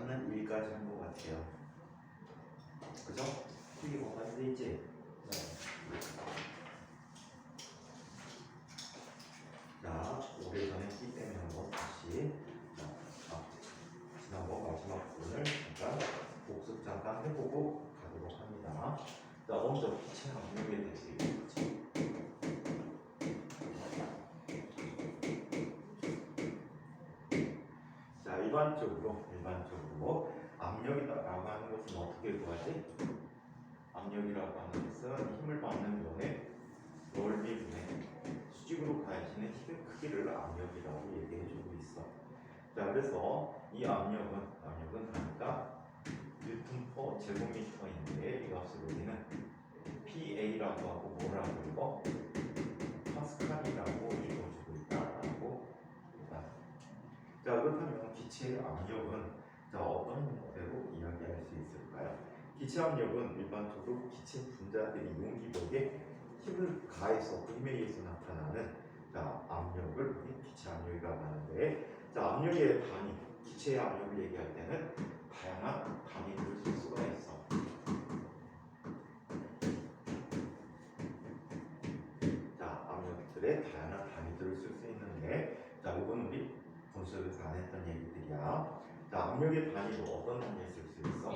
찾는 일까지 한 것 같아요. 그죠? 이게 뭐가 되지? 네. 자, 오래전에 했기 때문에 한번 다시 지난번 마지막 부분을 잠깐 복습 잠깐 해보고 가도록 합니다. 자, 먼저 기체 압력에 대해서 얘기해보죠. 자, 일반적으로 압력이라고 하는 것은 어떻게 구하지? 압력이라고 하는 것은 힘을 받는 면의 넓이분의 수직으로 가해지는 힘의 크기를 압력이라고 얘기해주고 있어. 자, 그래서 이 압력은 하니까 뉴턴/제곱미터인데 이 값을 우리는 PA라고 하고 뭐라고 읽어? 파스칼이라고 읽어주고 있다라고 합니다. 자, 그렇다면 기체의 압력은 어떤 형태로 이야기할 수 있을까요? 기체 압력은 일반적으로 기체 분자들이 용기벽에 힘을 가해서 그 힘에 의해서 나타나는 압력을 기체 압력이라고 하는데, 압력의 단위, 기체의 압력을 얘기할 때는 다양한 단위를 쓸 수가 있어. 압력들의 다양한 단위들을 쓸 수 있는데, 이건 우리 본수업에서 안 했던 얘기들이야. 압력의 단위도 어떤 단위를 쓸 수 있어?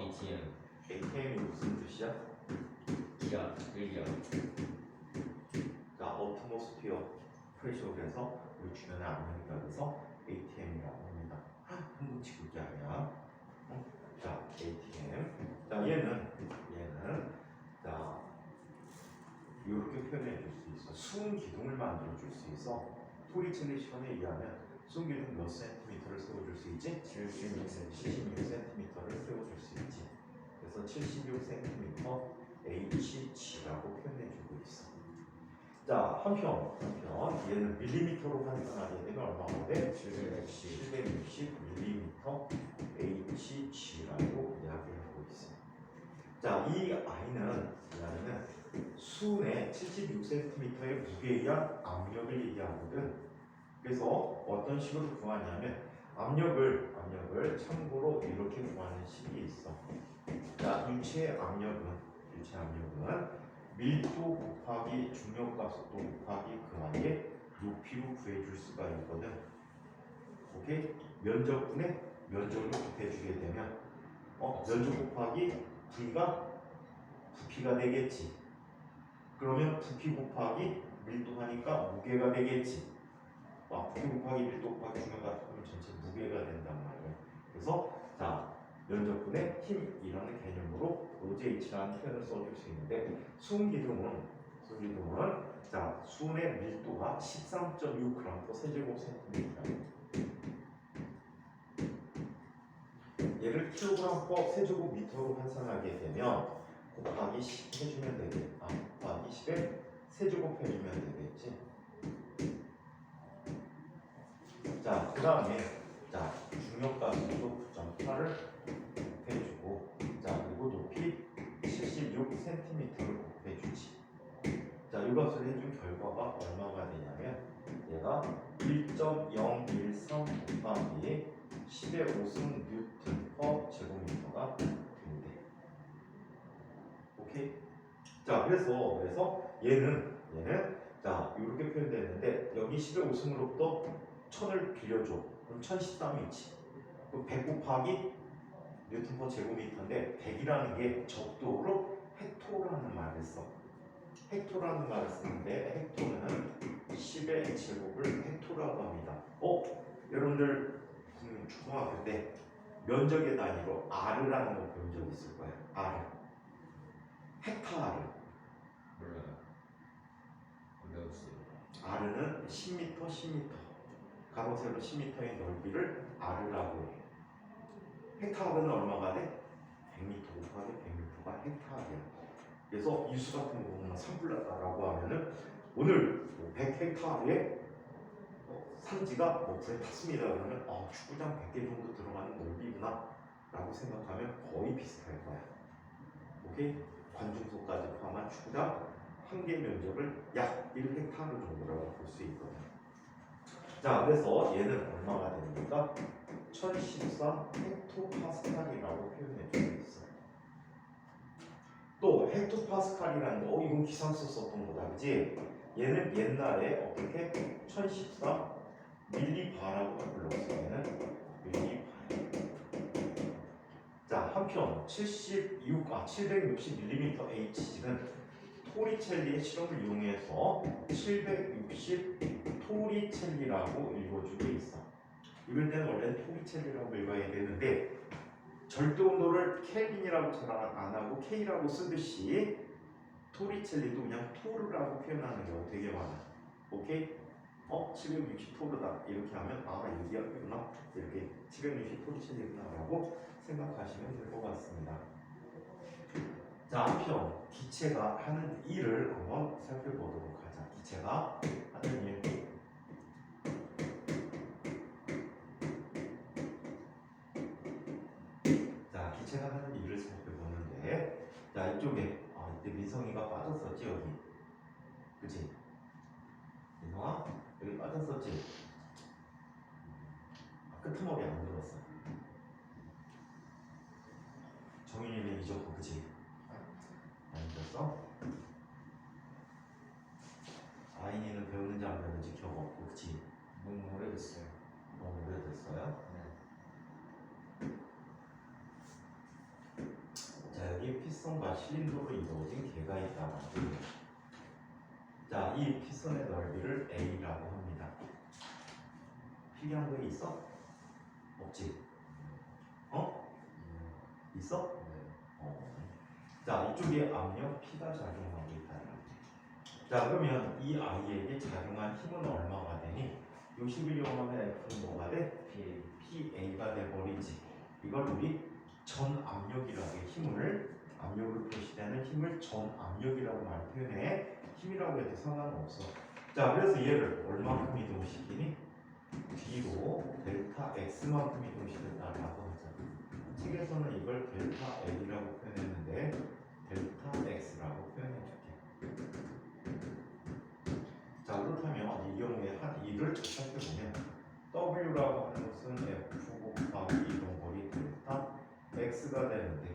ATM이 무슨 뜻이야? 일이야. 어트모스피어 프레셔에서 우리 주변의 압력이라 해서 ATM이라고 합니다. 한국치 그게 아니야. ATM. 얘는 이렇게 표현해 줄 수 있어. 수은 기둥을 만들어 줄 수 있어. 토리첼리 시험에 의하면 수은 기둥 몇 센티미터를 세워줄 수 있지? 76cm를 세워줄 수 있지. 그래서 76cm HG라고 표현해 주고 있어. 한편 얘는 밀리미터로 환산하게 되면 얼마나 돼? 760mm HG라고 이야기하고 있어. 이 아이는 수은의 76cm의 무게에 의한 압력을 얘기하거든. 그래서 어떤 식으로 구하냐면 압력을 참고로 이렇게 구하는 식이 있어. 유체 압력은 밀도 곱하기 중력가속도 곱하기 그 안에 높이로 구해줄 수가 있거든. 오케이? 면적분의 면적을 곱해주게 되면 면적 곱하기 부피가 되겠지. 그러면 부피 곱하기 밀도 하니까 무게가 되겠지. 부피 곱하기 밀도 곱하기 중력가속도면 전체 무게가 된단 말이야. 그래서 면적분의 힘이라는 개념으로 OJH라는 표현을 써줄 수 있는데, 수은 기둥은 수은의 밀도가 13.6g/세제곱센티미터. 얘를 kg/세제곱미터로 환산하게 되면 곱하기 10 해주면 되겠지. 곱하기 10에 세제곱 해주면 되겠지. 그 다음에 중력가속도 9.8을 곱해주고, 그리고 높이 76cm를 곱해주지. 이것을 해준 결과가 얼마가 되냐면 얘가 1.013 곱하기 10의 5승 뉴턴/제곱미터가 된대. 오케이? 그래서 얘는 이렇게 표현되는데, 여기 10의 5승으로부터 1000을 빌려줘. 그럼 1013이지. 그럼 100 곱하기 뉴턴/제곱미터인데 100이라는 게 적도로 헥토라는 말을 써. 헥토라는 말을 쓰는데, 헥토는 10의 제곱을 헥토라고 합니다. 여러분들 초등학교 때 면적의 단위로 R라는 거 본 적 있을 거예요. R. 헥타르. 몰라요. R는 10m. 가로 세로 10m의 넓이를 R라고 해. 헥타르는 얼마가 돼? 100m 곱하기 100m가 헥타르야. 그래서 이수 같은 거 보면 산불났다라고 하면은 오늘 100헥타르의 산지가 불에 탔습니다. 그러면 축구장 100개 정도 들어가는 넓이구나 라고 생각하면 거의 비슷할 거야. 오케이? 관중석까지 포함한 축구장 한 개 면적을 약 1헥타르 정도라고 볼 수 있거든. 자, 그래서 얘는 얼마가 됩니까? 1014 헥토파스칼이라고 표현해 주고 있어요. 또 헥토파스칼이라는 거, 이건 기상서 썼던 거다, 그지? 얘는 옛날에 어떻게 1014 밀리바라고 불렀어요. 얘는 밀리바. 자, 한편 760mm Hg는 토리첼리의 실험을 이용해서 760 토리첼리라고 읽어주고 있어. 이럴 때는 원래는 토리첼리라고 읽어야 되는데 절대 온도를 켈빈이라고 잘 안 하고 K라고 쓰듯이 토리첼리도 그냥 토르라고 표현하는 경우 되게 많아. 오케이? 760 토르다 이렇게 하면 아 여기였구나, 이렇게 760 토리첼리구나 라고 생각하시면 될 것 같습니다. 자, 한편 기체가 하는 일을 한번 살펴보도록 하자. 기체가 하는 일. 자, 기체가 하는 일을 살펴보는데, 자, 이쪽에 이때 민성이가 빠졌었지, 여기. 그치? 민성아, 여기 빠졌었지? 끄트머리 안 들었어. 정윤이는 잊었고, 그치? 안 잊었어? 아인이는 배우는지 안 배우는지 기억 없고, 그치? 너무 오래됐어요. 너무 오래됐어요? 네. 자, 여기 피선과 실린더로 이루어진 개가 있다고. 자, 이 피선의 넓이를 A라고 합니다. 필요한 거 있어? 없지? 있어? 네. 자, 이쪽에 압력 P가 작용하고 있다. 자, 그러면 이 아이에게 작용한 힘은 얼마가 되니? 61요하면 F는 뭐가 돼? PA가 돼버리지. 이걸 우리 전압력이라고 해. 힘을, 압력으로 표시되는 힘을 전압력이라고 말 표현해. 힘이라고 해도 상관없어. 자, 그래서 얘를 얼마큼 이동시키니? 뒤로 델타 X만큼 이동시켰다라고 하자. 책에서는 이걸 델타 L이라고 표현했는데 델타 X라고 표현해줄게. 자, 그렇다면 이 경우에 한 일을 살펴보면 W라고 하는 것은 F 곱하기 이동거리 델타 X가 되는데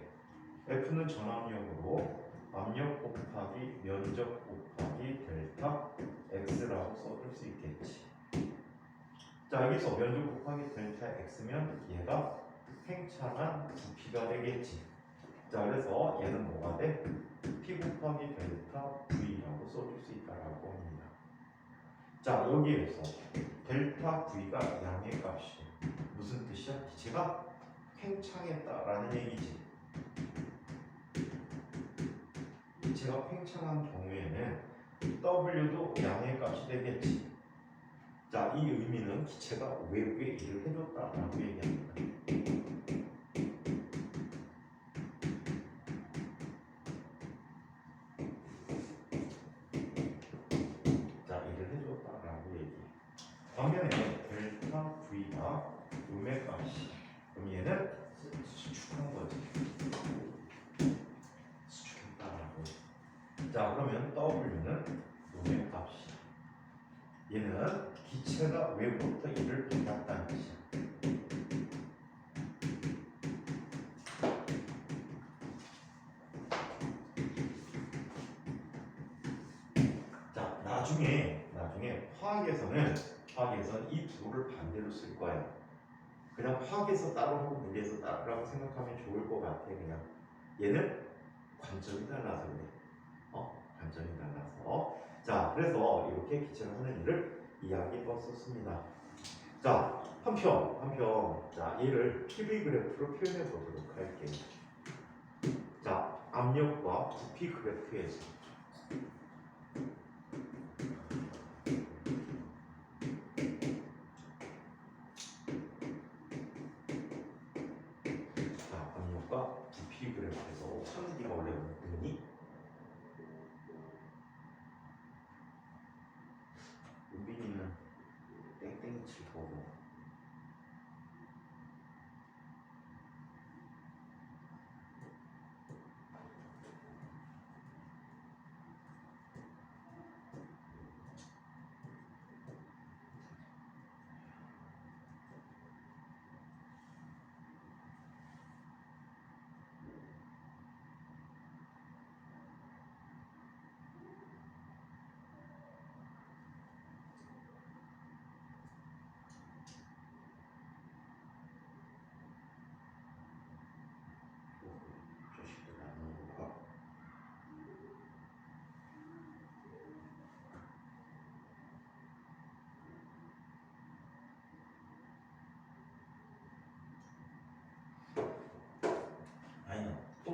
F는 전압력으로 압력 곱하기 면적 곱하기 델타 X라고 써줄 수 있겠지. 자, 여기서 면적 곱하기 델타 X면 얘가 팽창한 부피가 되겠지. 자, 그래서 얘는 뭐가 돼? P 곱하기 델타 V라고 써줄 수 있다라고 합니다. 자, 여기에서 델타 V가 양의 값이에요. 무슨 뜻이야? 기체가 팽창했다라는 얘기지. 기체가 팽창한 경우에는 W도 양의 값이 되겠지. 자, 이 의미는 기체가 외부에 일을 해줬다라고 얘기합니다. 자, 일을 해줬다라고 얘기해. 반면에 델타 V가 음의 값이. 그럼 얘는 수축한 거지. 수축했다라고. 자, 그러면 W는 음의 값이. 얘는 기체가 외부부터 일을 받았다는 뜻이야. 자, 나중에 화학에서는 이 도를 반대로 쓸 거야. 그냥 화학에서 따로 하고 물리에서 따로라고 생각하면 좋을 것 같아. 그냥 얘는 관점이 달라서 그래. 관점이 달라서. 자, 그래서 이렇게 기체가 하는 일을 이야기했었습니다. 자, 한편, 자, 얘를 PV 그래프로 표현해 보도록 할게요. 자, 압력과 부피 그래프에서 자, 압력과 부피 그래프에서 천기가 원래 뭐니? 우빈이는 땡땡이 칠 거고.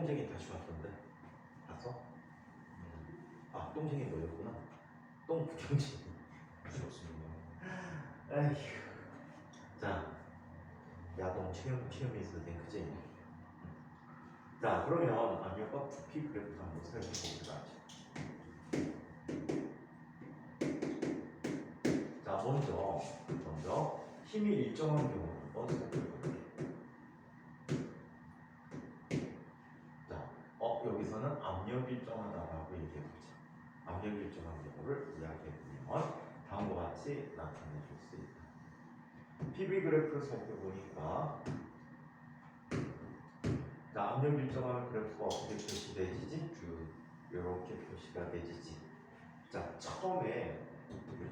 똥쟁이 다시 왔던데 봤어? 아 똥쟁이 너였구나. 똥 구경쟁이. 무섭습니다. 에휴. 자 야동 체험이 있어도 돼 그지? 자 그러면 압력과 부피 그래프를 한번 살펴보도록 하죠. 자 먼저 힘이 일정한 경우 먼저 살펴볼게요. 자 여기서는 압력이 일정하다라고 얘기해보자. 압력이 일정한 경우를 이야기해보면 다음과 같이 나타내줄 수 있다. PV 그래프를 살펴보니까 자 압력 일정한 그래프가 어떻게 표시되지지? 이렇게 표시가 되지지. 자 처음에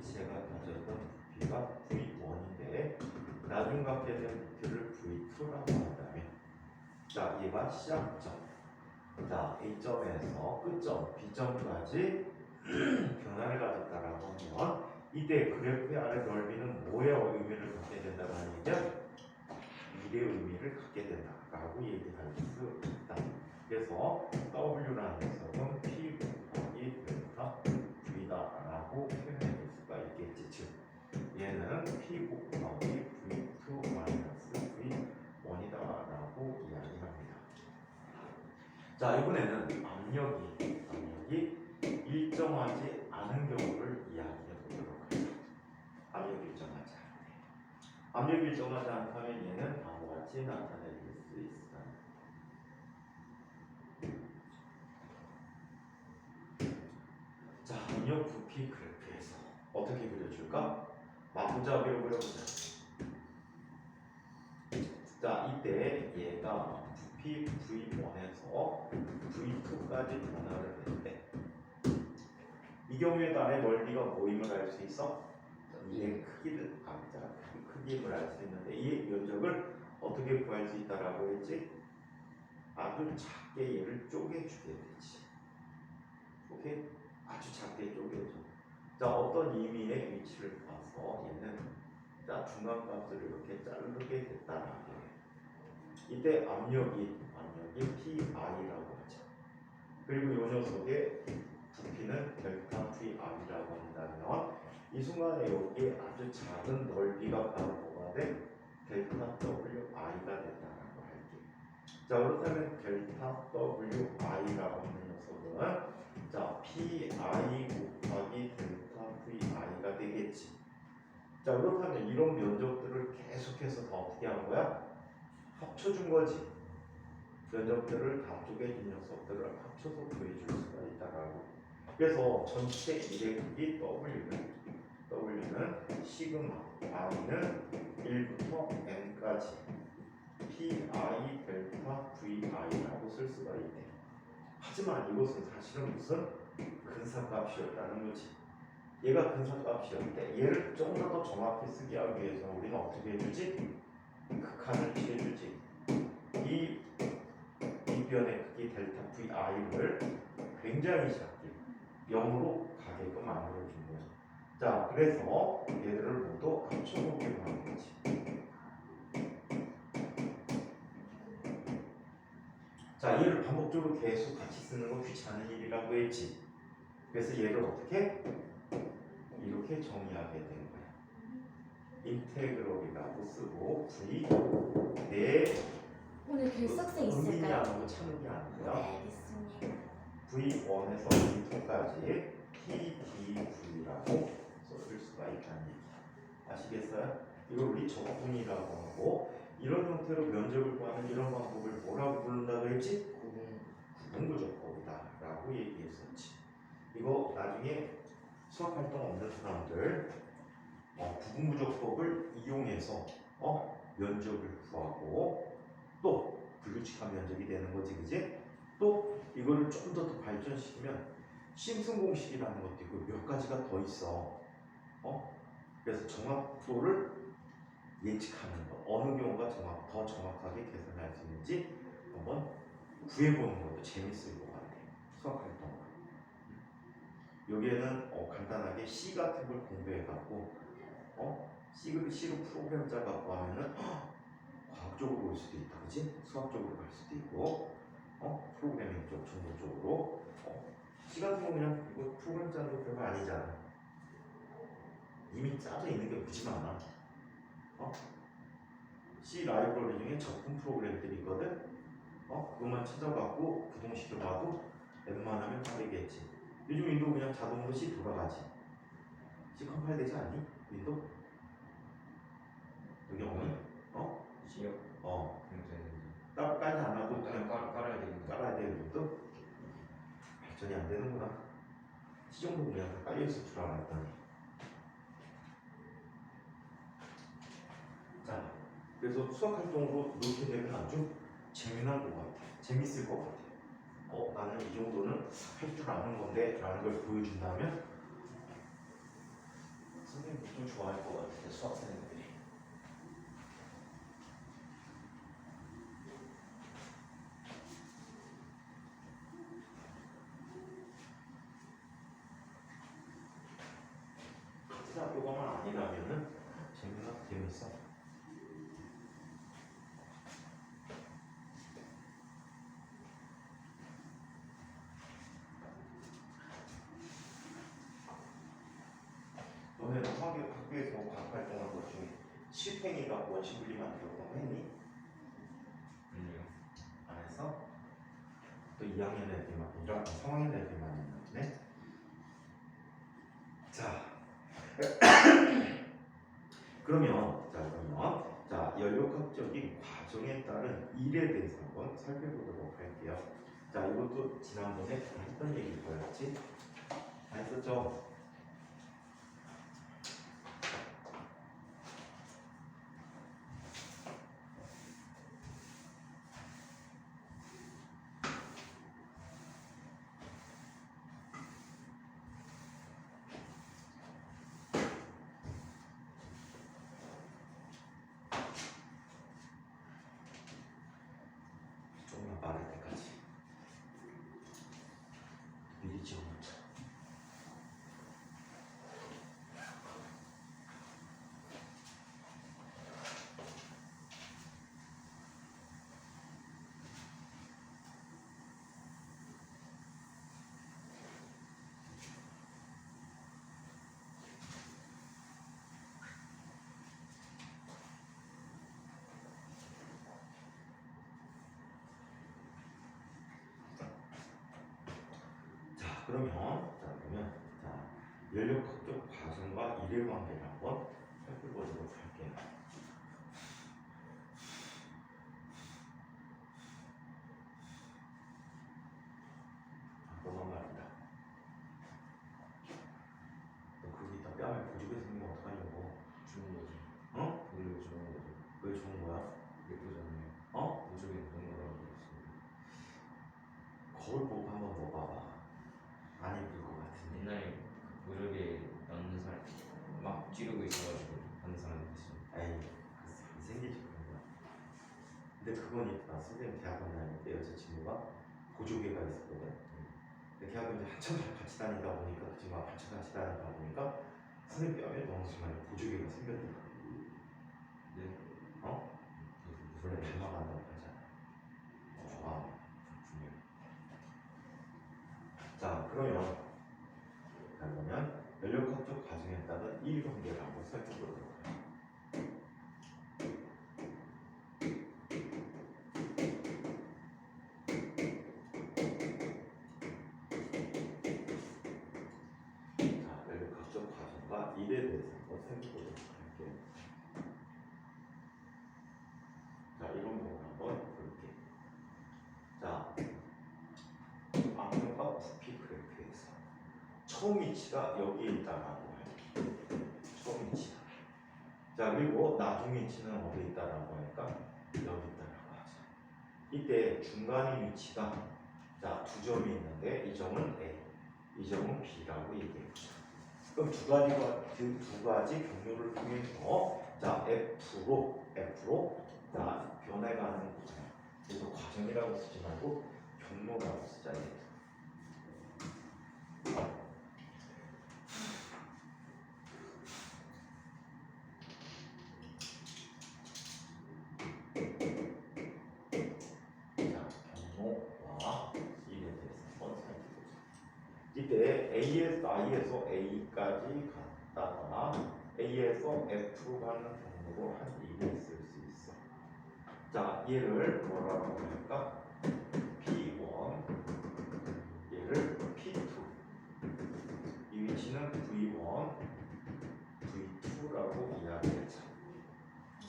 제가 가졌던 부피가 V1인데 나중 갖게 된 부피를 V2라고 한다면 자 얘가 시작점 자 A점에서 끝점 B점까지 변화를 가졌다라고 하면 이때 그래프의 아래 넓이는 뭐의 의미를 갖게 된다는 얘기야? 미래의 의미를 갖게 된다라고 얘기할 수 있다. 그래서 W라는 녀석은 P 곱하기 델타 V다라고 표현해 수가 있겠지. 즉 얘는 P 곱하기 V2 마이너스 V1이다라고 이야기합니다. 자 이번에는 압력이 일정하지 않은 경우를 이야기해 보도록 하죠. 압력이 일정하지 않대. 압력이 일정하지 않다면 얘는 다음과 같이 나타낼 수 있어. 자 압력 부피 그래프에서 어떻게 그려줄까? 마구잡이로 그려보자. 자 이때 얘가 부피 V1에서 V2까지 변화를 했는데 이 경우에 안에 넓이가 모임을 알 수 있어? 얘의 크기를 크기를 알 수 있는데 이 면적을 어떻게 구할 수 있다라고 했지? 아주 작게 얘를 쪼개주게 되지. 오케이? 아주 작게 쪼개줘. 자 어떤 의미의 위치를 봐서 얘는 자 중간값을 이렇게 자르게 됐다라고 해. 이때 압력이 PI라고 하죠. 그리고 이 녀석의 부피는 델타 VR이라고 한다면 이 순간에 여기에 아주 작은 넓이가 바로 뭐가 돼? 델타 WI가 된다라고 할게. 자 그렇다면 델타 WI라고 하는 녀석은 자 PI 곱하기 델타 VI가 되겠지. 자 그렇다면 이런 면적들을 계속해서 다 어떻게 하는 거야? 합쳐준 거지. 면적들을 다 쪼개준 녀석들을 합쳐서 구해줄 수가 있다라고. 그래서 전체 일의 크기 W는 시그마 I는 1부터 N까지 PI 델타 VI라고 쓸 수가 있대. 하지만 이것은 사실은 무슨 근사값이었다는 거지. 얘가 근사값이었대. 얘를 좀 더 정확히 쓰기 위해서 우리는 어떻게 해주지? 극한을 취해주지. 이 변의 크기 델타 VI를 굉장히 작게 0으로 가게끔 만들어준 거야. 자, 그래서 얘들을 모두 합쳐보기로 하는 거지. 자, 얘를 반복적으로 계속 같이 쓰는 건 귀찮은 일이라고 했지. 그래서 얘를 어떻게? 이렇게 정의하게 된 거야. 인테그럴이라고 쓰고 V 오늘 결석생 은빈이 있을까요? 아니고 찬욱이 아니고요. 네, 알겠습니다. V1에서 V2까지 PDV라고 써줄 수가 있다는 얘기 아시겠어요? 이걸 우리 적분이라고 하고 이런 형태로 면적을 구하는 이런 방법을 뭐라고 부른다고 했지? 구분부적법이다 라고 얘기했었지. 이거 나중에 수학활동 없는 사람들 구분부적법을 이용해서 면적을 구하고 또 불규칙한 면적이 되는 거지, 그지? 또 이거를 좀 더 발전시키면 심슨 공식이라는 것도 있고 몇 가지가 더 있어. 그래서 정확도를 예측하는 것, 어느 경우가 더 정확하게 계산할 수 있는지 한번 구해보는 것도 재밌을 것 같아. 수학 활동. 여기에는 간단하게 C 같은 걸 공부해갖고 C로 프로그램 짜갖고 하면은 과학적으로 올 수도 있다, 그지? 수학적으로 갈 수도 있고 프로그램 전문적으로 C 같은 거 그냥 이거 프로그램 짜는 거 별거 아니잖아. 이미 짜져 있는 게 무지 많아. C 라이브러리 중에 접근 프로그램들이 있거든. 그것만 찾아갖고 구동시켜봐도 웬만하면 빠르겠지. 요즘 윈도우 그냥 자동으로 C 돌아가지. C 컴파일 되지 않니? 윈도우? 여기 오면? C요? 깔지 않아도 그냥 깔아야 되겠네. 깔아야 돼. 윈도우? 발전이 안 되는구나. C 정도 그냥 다 깔려있을 줄 알았더니. 자, 그래서 수학 활동으로 이렇게 되면 아주 재미난 것 같아. 재밌을 것 같아. 나는 이 정도는 할 줄 아는 건데 라는 걸 보여준다면 선생님도 좀 좋아할 것 같아. 수학생들이. 자, 요거만 아니라면은 재밌어. 너네는 학교에서 과학 활동한 것 중에 실팽이가 원심 분리 만들었던 거 했니? 아니요. 안 했어? 또 2학년 애들만, 3학년 애들만 했네? 자, 그러면 연료학적인 과정에 따른 일에 대해서 한번 살펴보도록 할게요. 자, 이것도 지난번에 다 했던 얘기일 거였지? 다 했었죠? 조금만 빠를 때까지 미리 지워놓자. 그러면 연료학적 과정과 일의 관계를 한번 살펴보도록 할게요. 너만 말이다. 너 거기다 뺨을 보조개 생기면 어떡하냐고. 좋은 거죠. 보기로 좋은 거죠. 왜 좋은 거야? 예쁘잖아요. 보조개 좋은 거라고 그랬어요. 거울 보고 한번 넣어봐봐. 안 예쁠 것 같은데. 옛날에 그 보조개 넣는 사람 막 찌르고 있어가지고 하는 사람이 있어요. 에이, 생기지 그런 거야. 근데 그건 있다. 선생님 대학원 다닐 때 여자친구가 보조개가 있었거든. 근데 대학원 이제 한참 같이 다니다 보니까 그 친구가 한참 같이 다니다 보니까 선생님 뺨에 넣는 순간에 보조개가 생겼더라. 네. 원래 닮아간다고 하잖아. 그렇군요. 자, 그러면 연료학적 과정에 따른 이해관계를 한번 살펴보도록 할게요. 자, 연료학적 과정과 일에 대해서 한번 살펴보도록 할게요. 자, 이런 부분 한번 볼게요. 자, 악력과 부피 그래프에서 처음 위치가 여기에 있다라고 할게요. 처음 위치가. 자, 그리고 나중 위치는 어디에 있다라고 할까? 여기 있다라고 하자. 이때 중간의 위치가 두 점이 있는데 이 점은 A, 이 점은 B라고 얘기해보자. 그럼 그 두 가지 경로를 통해서 F로 변해가는 과정. 그래서 과정이라고 쓰지 말고 경로라고 쓰자. 경로와 일에 I에서 A까지 갔다가 A에서 F로 가는 경로로 한 일이 있을 수 있어. 자, 얘를 뭐라고 할까? P1, 얘를 P2. 이 위치는 V1, V2라고 이야기하자.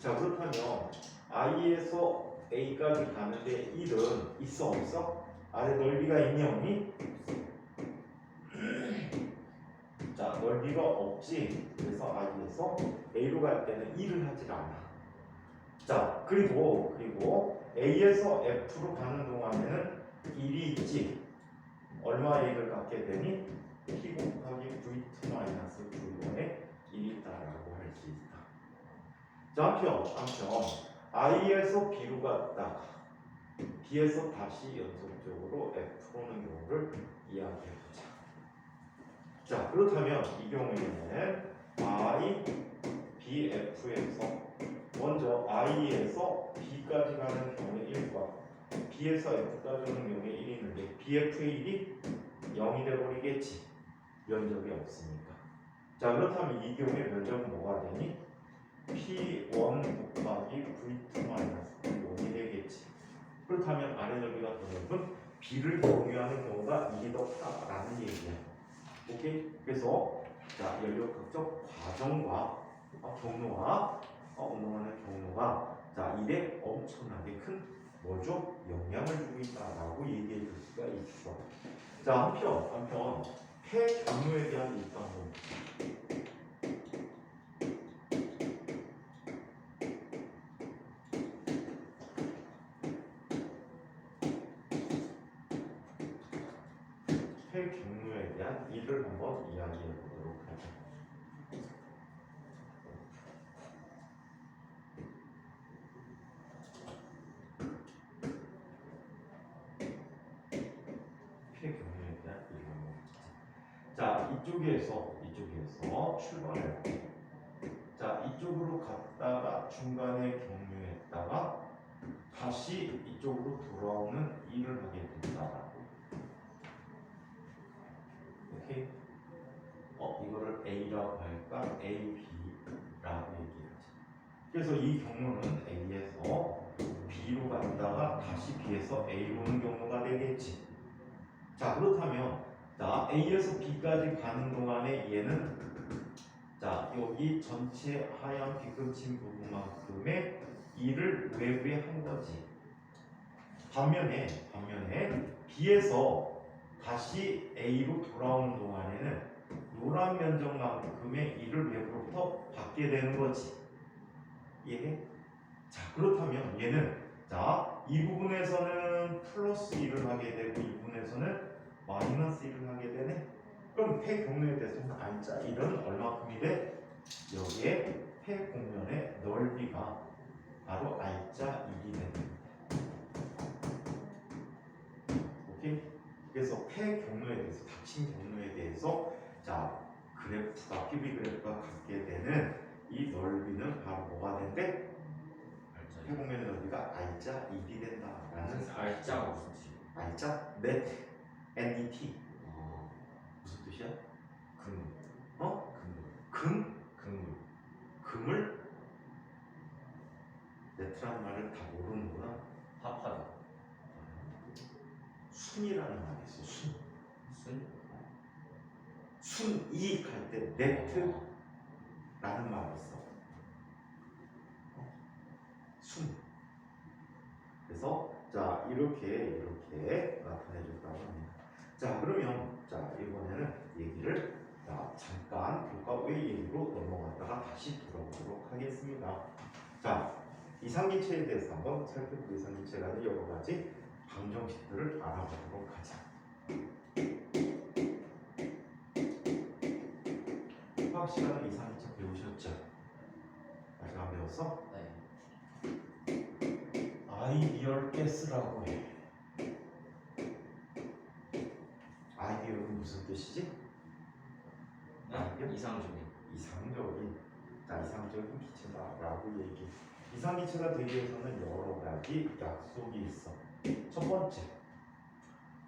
자, 그렇다면 I에서 A까지 가는데 1은 있어 없어? 아래 넓이가 있니 없니? 자, 넓이가 없지. 그래서 I에서 A로 갈 때는 1을 하질 않아. 자, 그리고 A에서 F로 가는 동안에는 1이 있지. 얼마의 1을 갖게 되니? P 곱하기 V2 마이너스 V1에 1이 있다라고 할 수 있다. 자, 한편 I에서 B로 갔다가 B에서 다시 연속적으로 F로 오는 경우를 이야기해보자. 자, 그렇다면 이 경우에는 I, B, F에서 먼저 I에서 B까지 가는 경우에 1과 B에서 F까지 오는 경우에 1이 있는데 BF의 1이 0이 되어버리겠지. 면적이 없으니까. 자, 그렇다면 이 경우에 면적은 뭐가 되니? P1 곱하기 V2 마이너스 V1이 되겠지. 그렇다면 아래 넓이가 더 넓은 B를 경유하는 경우가 1이 더 크다라는 얘기야. 오케이? 그래서 자, 연료극적 과정과 경로와 운동하는 경로가 자, 일에 엄청나게 큰 뭐죠? 영향을 주고 있다라고 얘기해 줄 수가 있어. 자, 한편 폐 경로에 대한 일단 폐 경로에 대한 일을 한번 이야기해 보도록 하죠. 폐 경로에 대한 일을 한번 보자. 자, 이쪽에서 출발할 때, 자, 이쪽으로 갔다가 중간에 경유했다가 다시 이쪽으로 돌아오는 일을 하게 된다라고. 오케이? 이거를 A라고 할까? A, B라고 얘기하지. 그래서 이 경로는 A에서 B로 갔다가 다시 B에서 A로 오는 경로가 되겠지. 자, 그렇다면 자, A에서 B까지 가는 동안에 얘는 자, 여기 전체 하얀 빗금친 부분만큼의 일을 외부에 한 거지. 반면에 B에서 다시 A로 돌아오는 동안에는 노란 면적만큼의 일을 외부로부터 받게 되는 거지. 이해해? 자, 그렇다면 얘는 자, 이 부분에서는 플러스 1을 하게 되고 이 부분에서는 마이너스 1을 하게 되네. 그럼 폐 경로에 대해서는 I자 1은 얼마큼이 돼? 여기에 폐 공면의 넓이가 바로 I자 1이 됩니다. 오케이? 그래서 폐 경로에 대해서, 닫힌 경로에 대해서 자, 그래프가, PV 그래프가 갖게 되는 이 넓이는 바로 뭐가 된대? 폐 공면의 넓이가 I자 1이 된다라는 알짜가 무슨 뜻이야? I자 net NET 무슨 뜻이야? 금을 네트라는 말을 다 모르는구나. 합하다. 순이라는 말이 있어. 순이익 할 때 네트라는 말이 있어. 순. 그래서 자, 이렇게 나타내 줬다고 합니다. 자, 그러면 자, 이번에는 얘기를 잠깐 교과 외 얘기로 넘어갔다가 다시 돌아오도록 하겠습니다. 자, 이상기체에 대해서 한번 살펴보고 이상기체라는 여러 가지 방정식들을 알아보도록 하자. 수학 시간에 이상기체 배우셨죠? 아직 안 배웠어? 네. 아이디얼 가스라고 해. 아이디얼은 무슨 뜻이지? 이상적인. 자, 이상적인 기체다라고 얘기. 이상기체가 되기 위해서는 여러 가지 약속이 있어. 첫 번째,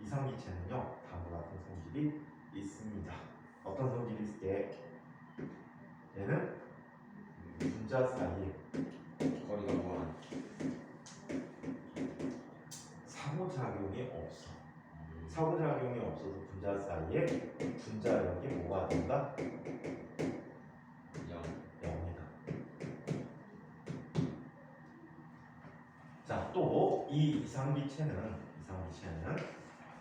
이상기체는요 다음과 같은 성질이 있습니다. 어떤 성질이 있을게? 얘는 분자 사이에 거리가 무한. 상호작용이 없어. 상호작용이 없어서 분자 사이에 분자력이 뭐가 된다? 0이다. 자, 또 이 이상기체는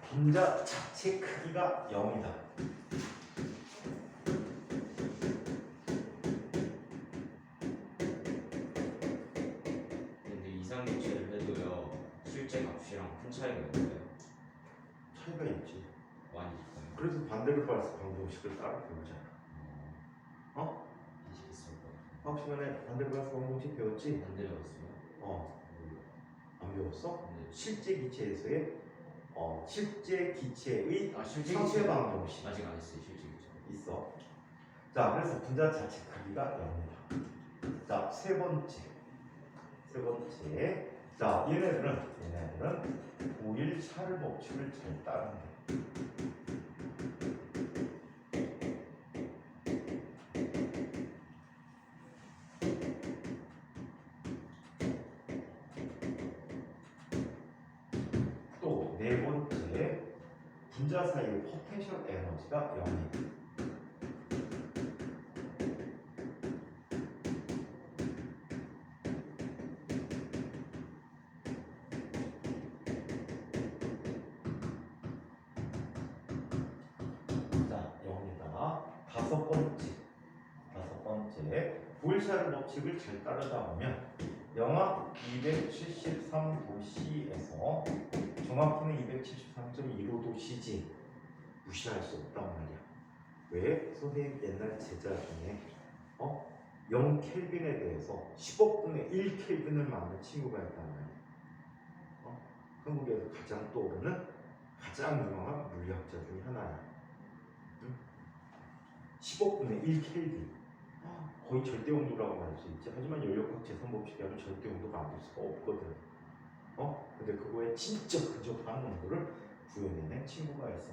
분자 자체 크기가 0이다. 근데 이상기체를 해도요 실제 값이랑 큰 차이가 있어요. 차이가 있지. 많이 있어요. 그래서 반데르발스 방정식을 따로 배우잖아. 어? 이식했을 거예요. 학업 시간에 반데르발스 방정식 배웠지? 안 되었어요. 안 배웠어? 근데 실제 기체에서의 실제 기체의 실제 상쇄 기체 방정식 아직 안 했어요. 실제 기체. 있어. 자, 그래서 분자 자체 크기가 0이다. 자, 세 번째. 자, 얘네들은 5일 샤를 법칙을 잘 따른대. 또 네 번째, 분자 사이의 포텐셜 에너지가 0이다. 자, 0이다. 다섯 번째, 보일샤르 법칙을 잘 따르다 보면 영하 273도씨에서 정확히는 273.15도씨지 무시할 수 없단 말이야. 왜? 선생님 옛날 제자 중에 0켈빈에 대해서 10억 분의 1켈빈을 맞는 친구가 있단 말이야. 한국에서 가장 떠오르는 가장 유명한 물리학자 중에 하나야. 10억 분의 1켈빈. 거의 절대 온도라고 할 수 있지. 하지만 연력학 제3법칙이라면 절대 온도가 안 될 수가 없거든. 근데 그거에 진짜 근접한 온도를 구해내는 친구가 있어.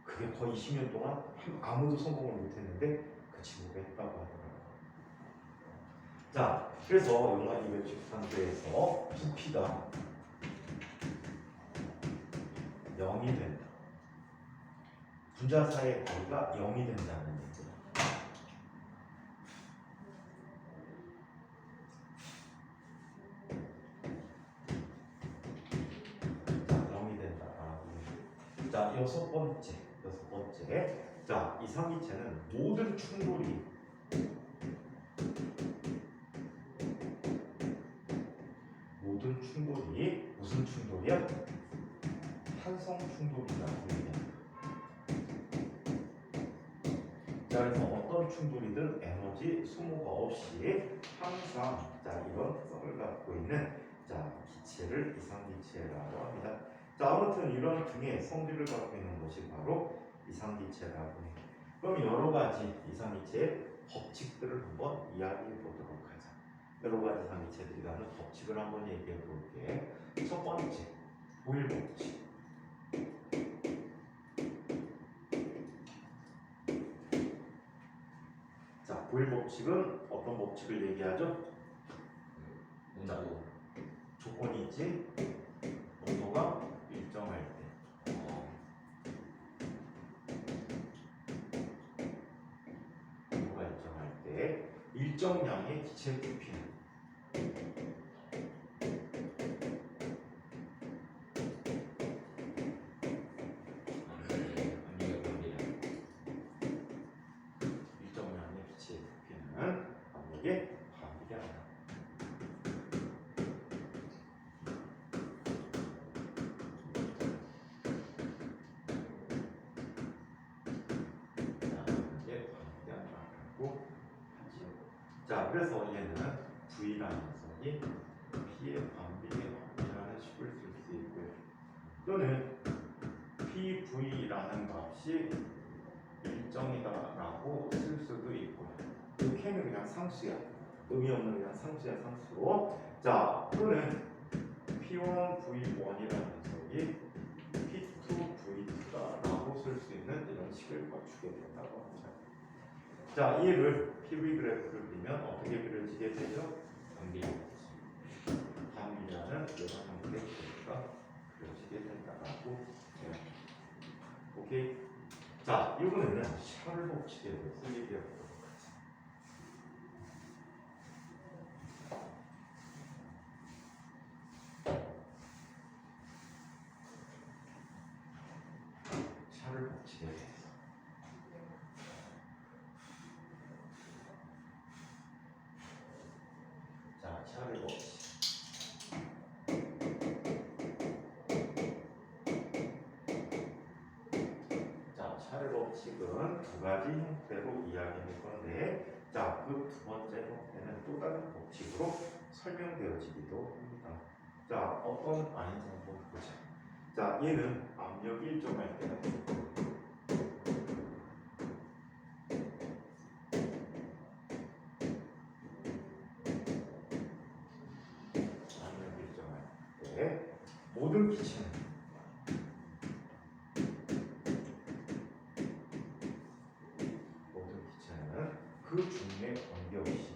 그게 거의 20년 동안 아무도 성공을 못했는데 그 친구가 했다고 하더라고. 자, 그래서 영하 213도에서 부피가 0이 된다. 분자 사이의 거리가 0이 된다는 얘기야. 자, 여섯 번째. 자, 이상기체는 모든 충돌이 무슨 충돌이야? 탄성 충돌이라고 얘기합니다. 자, 그래서 어떤 충돌이든 에너지 소모가 없이 항상 이런 특성을 갖고 있는 기체를 이상기체라고 합니다. 자, 아무튼 이런 등의 성질을 갖고 있는 것이 바로 이상기체라고 해. 그럼 여러 가지 이상기체의 법칙들을 한번 이야기해 보도록 하자. 여러 가지 이상기체들이 갖는 법칙을 한번 얘기해 볼게. 첫 번째, 보일 법칙. 자, 보일 법칙은 어떤 법칙을 얘기하죠? 온도. 조건이 있지? 온도가 일정할 때. 온도가 일정할 때 일정량의 기체 부피는 일정량의 기체 부피는 압력에 반비례한다. 자, 그래서 얘는 V라는 녀석이 P의 반비례라는 식을 쓸 수 있고요. 또는 PV라는 값이 일정이다라고 쓸 수도 있고요. 이 K는 그냥 상수야. 의미 없는 그냥 상수야, 상수. 자, 또는 P1V1이라는 녀석이 P2V2다라고 쓸 수 있는 이런 식을 주게 된다고 합니다. 자, 얘를 PV 그래프를 그리면 어떻게 그려지게 되죠? 단비라는 이런 형태의 그래프가 그려지게 된다고 해요. 오케이. 자, 이번에는 샤를 법칙에 대해서 얘기해 보도록 하죠. 샤를 법칙에 대해서. 자, 샤를 법칙. 자, 샤를 법칙은 두 가지 형태로 이야기할 건데, 자, 그 두 번째 형태는 또 다른 법칙으로 설명되어지기도 합니다. 자, 어떤 아인지 한번 보자. 자, 얘는 압력이 일정할 때는 압력이 일정할 때 모든 기체는 그 중에 관계없이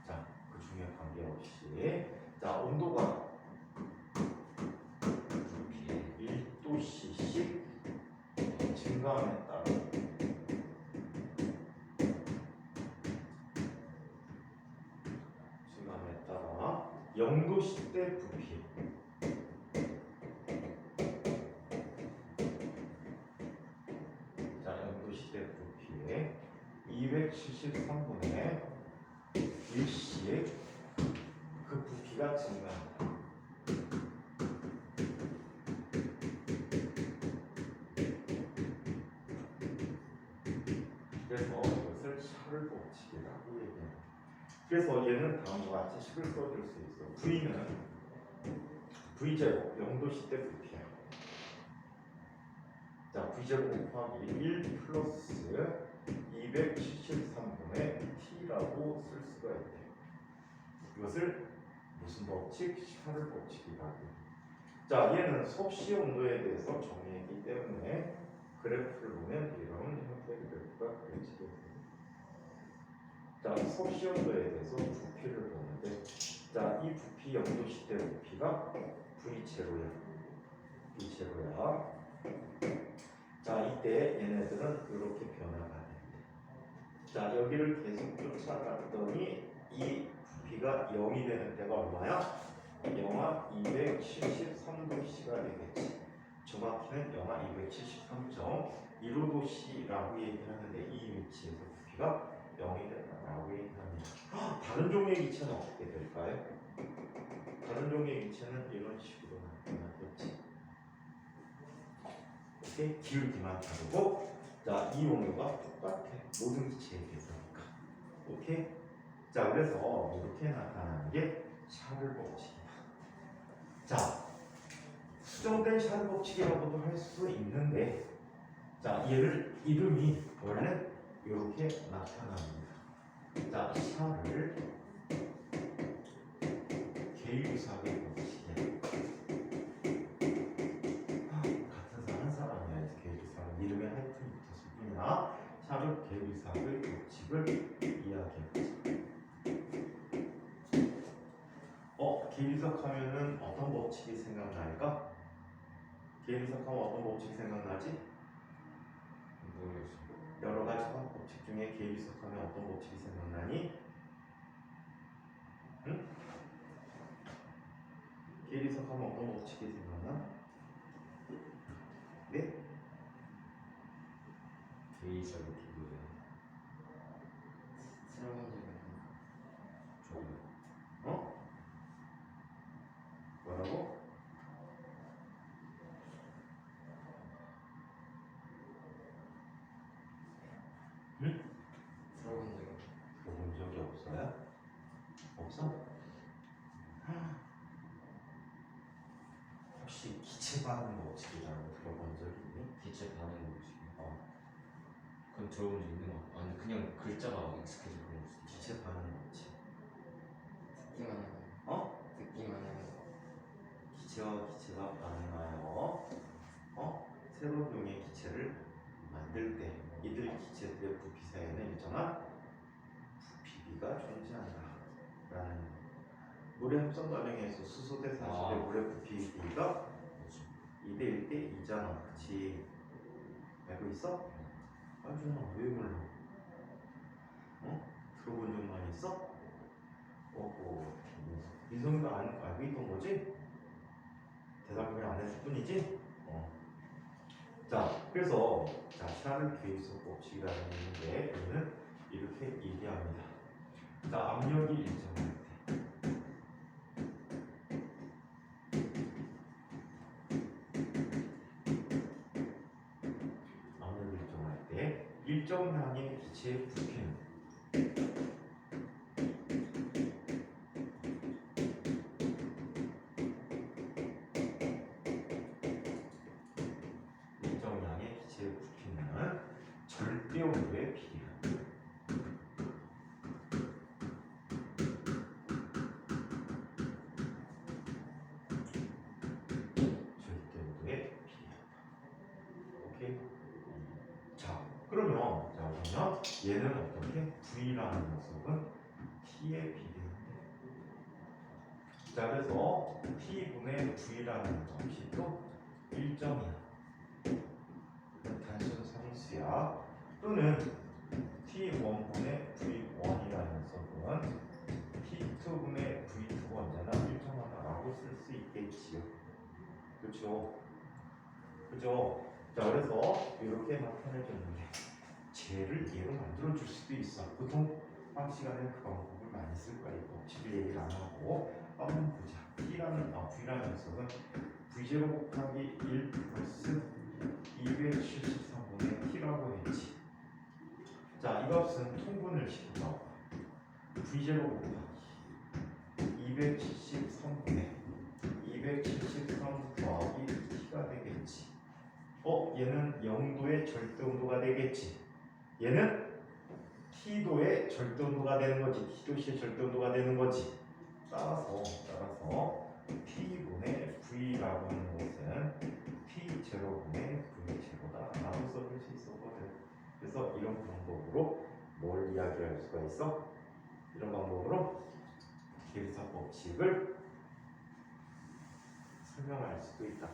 자, 그 중에 관계없이 자, 온도가 1도씨씩 증가함에 따라 증가함에 따라 0도씨 때 부피 자, 0도씨 때 부피에 273분의 1씩 그 부피가 증가한다. 그래서 이것을 샤를 법칙이라고 얘기합니다. 그래서 얘는 다음과 같이 식을 써줄 수 있어. V는 V제곱 0도씨 때 부피야. 자, V제곱 곱하기 1 플러스 273분의 T라고 쓸 수가 있대. 이것을 무슨 법칙? 샤를 법칙이라고 해요. 자, 얘는 섭씨 온도에 대해서 정의했기 때문에 그래프를 보면 이런 형태의 그래프가 그려지게 됩니다. 자, 섭씨 온도에 대해서 부피를 보는데, 자, 이 부피 0도씨 때 부피가 V0야. V0야. 자, 이때 얘네들은 이렇게 변화가 됩니다. 자, 여기를 계속 쫓아갔더니 이 부피가 0이 되는 때가 얼마야? 영하 273도씨가 되겠지. 정확히는 영하 273.15도씨라고 얘기하는데 이 위치에서 부피가 0이 된다라고 얘기합니다. 다른 종류의 기체는 어떻게 될까요? 다른 종류의 기체는 이런 식으로 나타나겠지. 오케이? 기울기만 다르고, 자, 이 온도가 똑같아. 모든 기체에 대해서니까. 오케이? 자, 그래서 이렇게 나타나는 게 샤를 법칙이다. 자, 수정된 샤를 법칙이라고도 할 수 있는데, 자, 얘를 이름이 원래 이렇게 나타납니다. 자, 샤를 계유사의 법칙이야. 같은 사람 한 사람이야. 계유사는 이름에 하여튼 붙었을 뿐이나 샤를 계유사의 법칙을 이야기하지. 계유석하면은 어떤 법칙이 생각날까? 계유석하면 어떤 법칙 생각나지? 여러 가지 법칙 중에 계유석하면 어떤 법칙이 생각나니? 응? 계유석하면 어떤 법칙이 생각나? 네? 계이사를 기부해. 어? 뭐라고? 응? 들어본 적이 없어요? 없어? 혹시 기체 반응 법칙이라고 들어본 적 있니? 기체 반응 뭐지? 그건 들어본 적 있는 거 같아. 아니 그냥 글자가 익숙해서 그런 거 수도 있어. 기체 반응 법칙. 기체와 기체가 반응하여 새로운 종의 기체를 만들 때 이들 기체들의 부피 사이에는 일정한 부피비가 존재한다 라는 물의 합성 과정에서 수소 대 산소 대 물의 부피 비가 2대 1대 2잖아. 그치? 알고 있어? 알잖아. 왜 몰라? 들어본 적만 있어? 민성이가 알고 있던 거지? 대답을 안 했을 뿐이지? 자, 그래서 샤를 괴이소 법칙이라는 게 있는데 우리는 이렇게 얘기합니다. 자, 압력이 일정할 때 압력이 일정할 때 일정량의 기체의 부피는 일정량의 기체의 부피는 절대 온도에 비례한다. 절대 온도에 비례한다. 오케이? 자, 그러면 얘는 어떻게? V라는 녀석은 T에 비례한대. 자, 그래서 T분의 V라는 방식도 일정이야. 단순 상수야. 또는 T1분의 V1이라는 녀석은 T2분의 V2가 언제나 일정하다라고 쓸 수 있겠지요. 그렇죠? 그죠? 자, 그래서 이렇게 나타내줬는데 쟤를 얘로 만들어줄 수도 있어. 보통 수학 시간에 그 방법을 많이 쓸 거야. 이 법칙을 얘기를 안 하고 한번 보자. V라는 녀석은 V0 곱하기 1 플러스 273분의 T라고 했지. 자, 이 값은 통분을 시킨다. V0 곱하기 273분의 273 더하기 T가 되겠지. 얘는 0도의 절대 온도가 되겠지. 얘는 T도의 절대 온도가 되는 거지. T도시의 절대 온도가 되는 거지. 따라서 T분의 V라고 하는 것은 T0분의 V0다 라고 써줄 수 있었거든. 그래서 이런 방법으로 뭘 이야기할 수가 있어? 이런 방법으로 기울사 법칙을 설명할 수도 있다.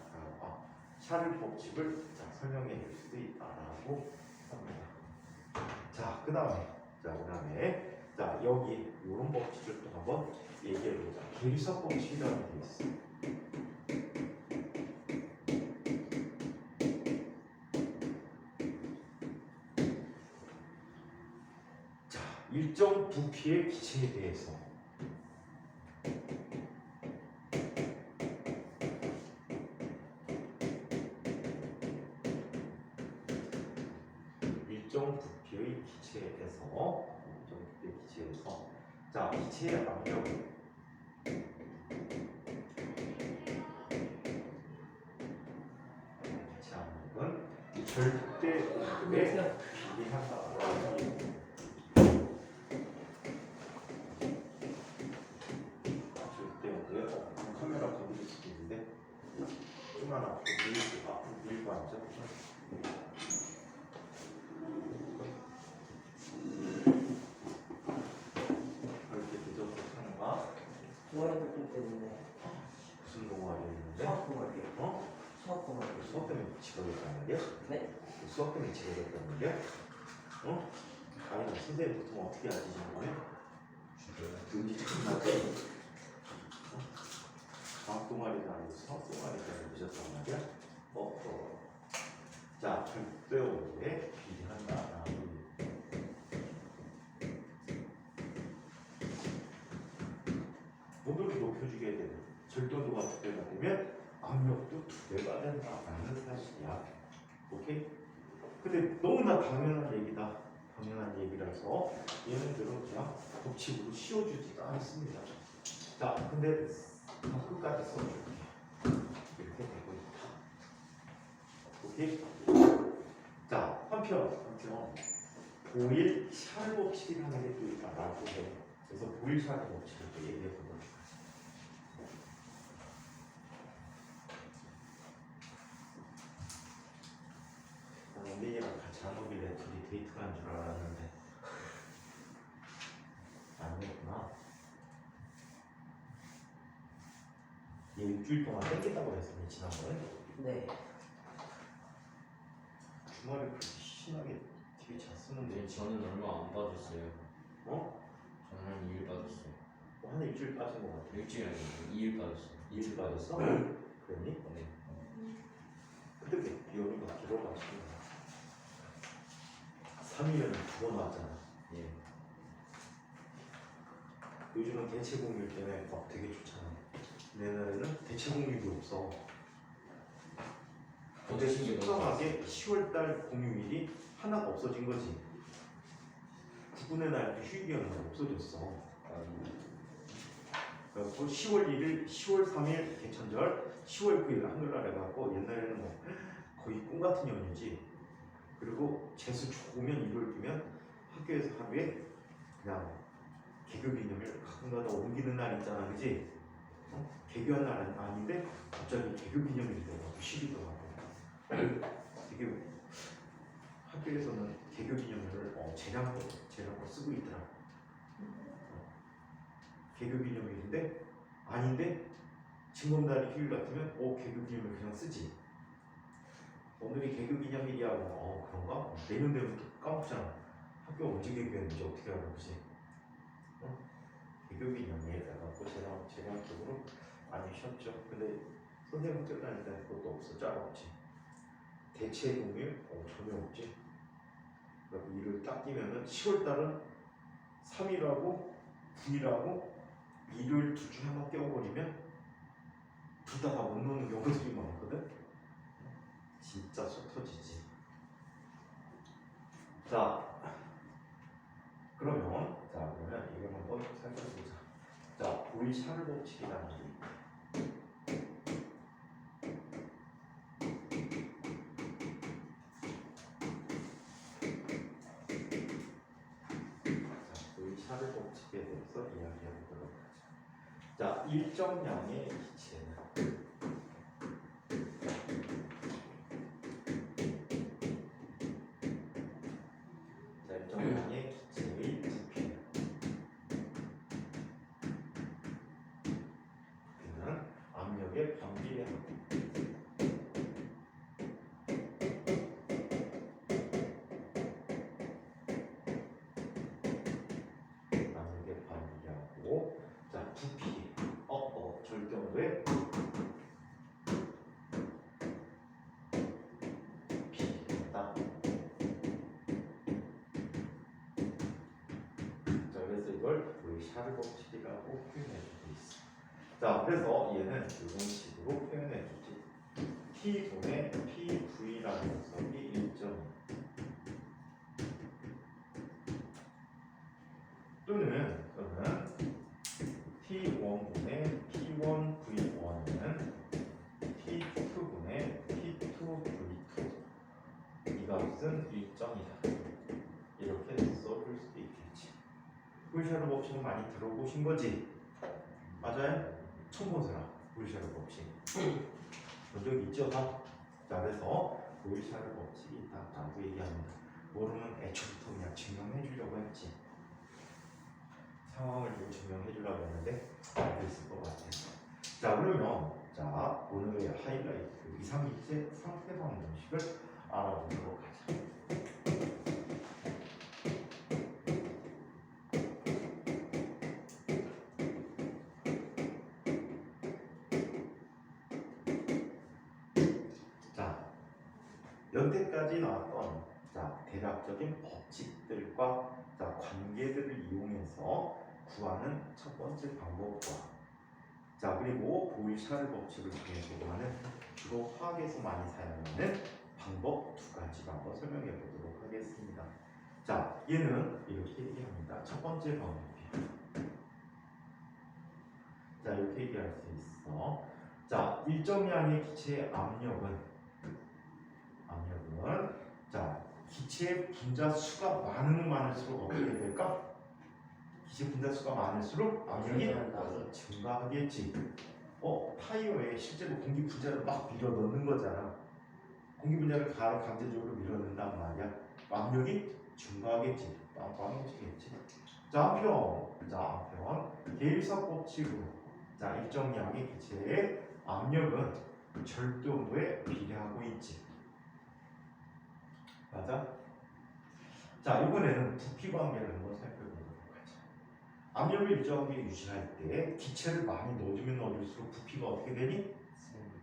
샤를 법칙을 설명해 줄 수도 있다라고 합니다. 자, 그 다음에 여기 이런 법칙을 또 한번 얘기해 보자. 기울사 법칙이라는 게 있어. 자, 일정 부피의 기체에 대해서 일정 부피의 기체에서 자, 기체의 압력은 절대 온도에 비례한다라는 얘기예요. 절대 온도에 카메라 건드릴 수도 있는데 좀만 앞으로 밀고 앉아. 그렇게 늦어서 하는 거야? 동아리 활동 때문에 무슨 동아리 했는데? 수학 동아리요. 수학 동아리. 수학 때문에 미치겠다는 말이야? 네? 수학 때문에 미치겠다는 말이야? 아니, 나 선생님 보통 어떻게 하지, 정말? 눈이 끝나지? 과학 동아리는 아니고 수학 동아리까지 늦었단 말이야? 자, 절대 온도에 비례한다라는 온도를 높여주게 되는 절대 온도가 2배가 되면 압력도 2배가 된다라는 사실이야. 오케이? 근데 너무나 당연한 얘기다. 당연한 얘기라서 얘네들은 그냥 법칙으로 씌워주지가 않습니다. 자, 근데 끝까지 써줄게. 이렇게 되고 있다. 오케이? 자, 한편 보일 샤르 법칙이라는 게 또 있다라고 해. 그래서 보일 샤르 법칙을 또 얘기해 보도록 얘 일주일 동안 땡긴다고 그랬으니 지난번에 네. 주말에 그렇게 신나게 TV 잘 쓰는데 근데 저는 얼마 안 빠졌어요. 어? 저는 한 2일 빠졌어요. 한 일주일 빠진 것 같아. 일주일 아니고 2일 빠졌어요. 일주일 빠졌어? 그랬니? 네. 근데 왜 여기가 길어가지고 3일은 2번 왔잖아. 예. 요즘은 대체 공휴일 때문에 막 되게 좋잖아. 내년에는 대체 공휴일이 없어. 근데 수상하게 10월달 공휴일이 하나가 없어진 거지. 국군의 날도 휴일이었는데 없어졌어. 그래서 10월 1일, 10월 3일 개천절, 10월 9일 한글날 해갖고 옛날에는 뭐 거의 꿈 같은 연휴지. 그리고 재수 좋으면 일요일이면 학교에서 하루에 그냥 개교 기념일 가끔가다 옮기는 날 있잖아, 그지? 개교한 날 아닌데 갑자기 개교 기념일이 되고 쉬기더라고. 되게 학교에서는 개교 기념일을 재량으로 쓰고 있더라. 개교 기념일인데 아닌데 징검다리 휴일 같으면 개교 기념일 그냥 쓰지. 오늘이 개교 기념일이야 뭐 그런가? 내년 되면 또 까먹잖아. 학교 언제 개교했는지 어떻게 알아, 그지? 개교 기념일 해갖고 재량적으로 많이 쉬었죠. 근데 선생님들 다닐 때 그것도 없어. 짤 없지. 대체 공휴일 전혀 없지. 그리고 일을 딱 끼면은 10월달은 3일하고 9일하고 일요일 둘 중에 하나 떼어버리면 둘 다 못 노는 경우들이 많거든. 진짜 속 터지지. 자, 그러면 이걸 한번 살펴보자. 자, 보이샤르 법칙이라는 게 보이샤르 법칙에 대해서 이야기해 보도록 하자. 자, 일정량의 기체는 일정량의 기체의 부피는 압력의 반비례하고 자, 부피 절대온도의 비례다. 자, 그래서 이걸 보이샤르 법칙이라고 표현해주고 있어. 자, 그래서 얘는 이런 식으로 표현해주지. T분의 PV라는 녀석이 일정 또는 T1분의 P1V1은 T2분의 P2V2 이 값은 일정이다. 이렇게 써줄 수도 있겠지. 보이샤르 법칙은 많이 들어보신 거지? 맞아요? 처음 본 사람 보이샤르 법칙 본 적 있죠? 다? 자, 그래서 보이샤르 법칙이 있다라고 얘기합니다. 모르면 애초부터 그냥 증명해 주려고 했지. 상황을 좀 증명해 주려고 했는데 알고 있을 것 같아요. 자, 그러면 오늘의 하이라이트 이상기체 상태방 공식을 알아보도록 하자. 자, 여태까지 나왔던 대략적인 법칙들과 관계들을 이용해서 구하는 첫 번째 방법과 그리고 보이샤르 법칙을 통해서 구하는 주로 화학에서 많이 사용하는 방법 두 가지를 한번 설명해 보도록 하겠습니다. 자, 얘는 이렇게 얘기합니다. 첫 번째 방법이야. 자, 이렇게 얘기할 수 있어. 자, 일정량의 기체의 압력은 기체의 분자 수가 많으면 많을수록 어떻게 될까? 기체 분자 수가 많을수록 압력이 증가하겠지. 타이어에 실제로 공기 분자를 막 밀어 넣는 거잖아. 공기 분자를 강제적으로 밀어 넣는단 말이야. 압력이 증가하겠지. 빵빵해지겠지. 자, 한편 개일사 법칙으로 일정량의 기체의 압력은 절도온도에 비례하고 있지. 맞아? 자, 이번에는 부피 관계를 한번 살펴보도록 하자. 압력을 일정하게 유지할 때 기체를 많이 넣어주면 넣어줄수록 부피가 어떻게 되니?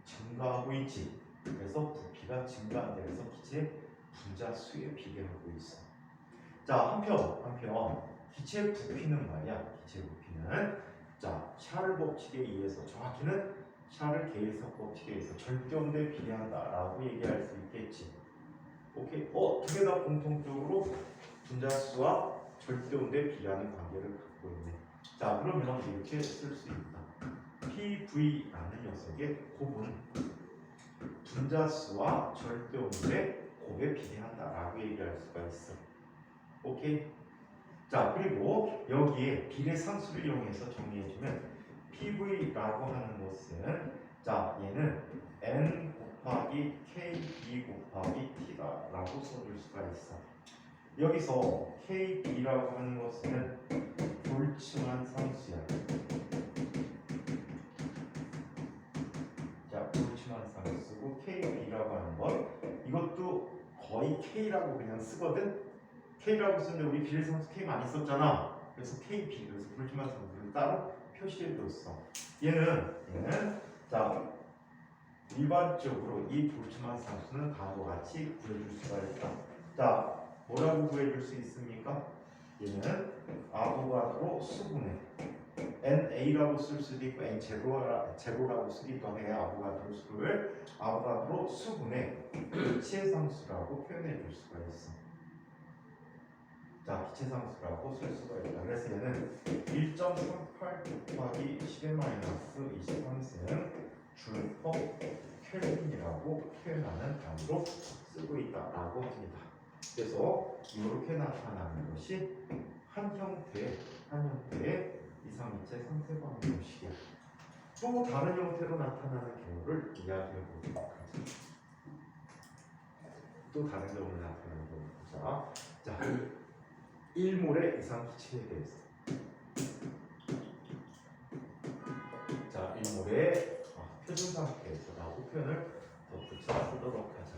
증가하고 있지. 그래서 부피가 증가한다면서 기체 분자 수에 비례하고 있어. 자, 한편 기체 부피는 말이야. 기체 부피는 자, 샤를 법칙에 의해서 정확히는 샤를 계일석 법칙에 의해서 절대온도에 비례한다라고 얘기할 수 있겠지. 오케이. 두 개 다 공통적으로 분자수와 절대온도에 비례하는 관계를 갖고 있네. 자, 그러면 이렇게 쓸 수 있다. PV라는 녀석의 곱은 분자수와 절대온도의 곱에 비례한다라고 얘기할 수가 있어. 오케이. 자, 그리고 여기에 비례상수를 이용해서 정리해주면 PV라고 하는 것은 자, 얘는 N 곱하기 KB 곱하기 T다라고 써줄 수가 있어. 여기서 KB라고 하는 것은 볼츠만 상수야. 자, 볼츠만 상수고 KB라고 하는 것 이것도 거의 K라고 그냥 쓰거든. K라고 쓰는데 우리 비례상수 K 많이 썼잖아. 그래서 KB, 그래서 볼츠만 상수를 따로 표시해뒀어. 얘는 자 일반적으로 이 볼츠만 상수는 다음과 같이 구해줄 수가 있다. 자, 뭐라고 구해줄 수 있습니까? 얘는 아보가드로 수분해 NA라고 쓸 수도 있고 N0라고 쓰기도 해. 아보가드로 수를 아보가드로 수분해 기체상수라고 표현해줄 수가 있어. 자, 기체상수라고 쓸 수가 있다. 그래서 얘는 1.38 곱하기 10의 마이너스 23승 줄 퍼 켈빈이라고 표현하는 단위로 쓰고 있다라고 합니다. 그래서 이렇게 나타나는 것이 한 형태의 이상이체 상세방 형식이야. 또 다른 형태로 나타나는 경우를 이야기해 보도록 하자. 또 다른 경우를 나타나는 경우 보자. 자, 1몰의 이상기체에 대해서. 자, 1몰의 표준 상태에서라고 표현을 덧붙여 쓰도록 하자.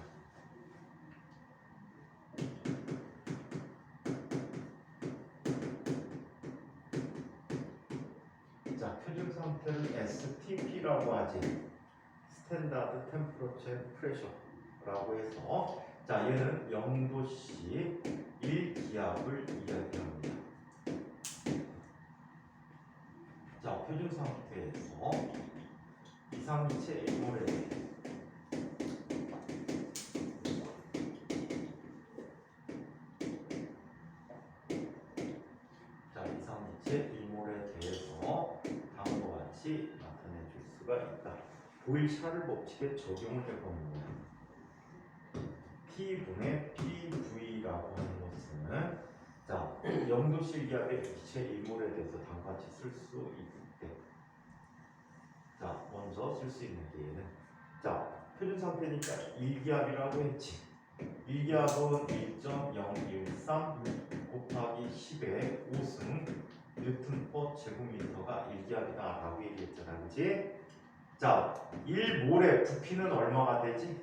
자, 표준 상태를 STP라고 하지. 스탠다드 템퍼러처 프레셔라고 해서 자, 얘는 0도씨 1기압을 이야기합니다. 자, 표준 상태에서 이상기체 1몰에 자, 이상기체 1몰에 대해서 다음과 같이 나타내 줄 수가 있다. 보일-샤를 법칙에 적용을 해보는 거야. P분의 PV라고 하는 것은 자, 0도씨 기압의 기체 1몰에 대해서 다음과 같이 쓸 수 있대. 자, 먼저 쓸 수 있는 게 얘는 자, 표준 상태니까 1기압이라고 했지. 1기압은 1.013 곱하기 10의 5승 뉴턴 퍼 제곱미터가 1기압이다 라고 얘기했잖아. 그치? 자, 1몰의 부피는 얼마가 되지?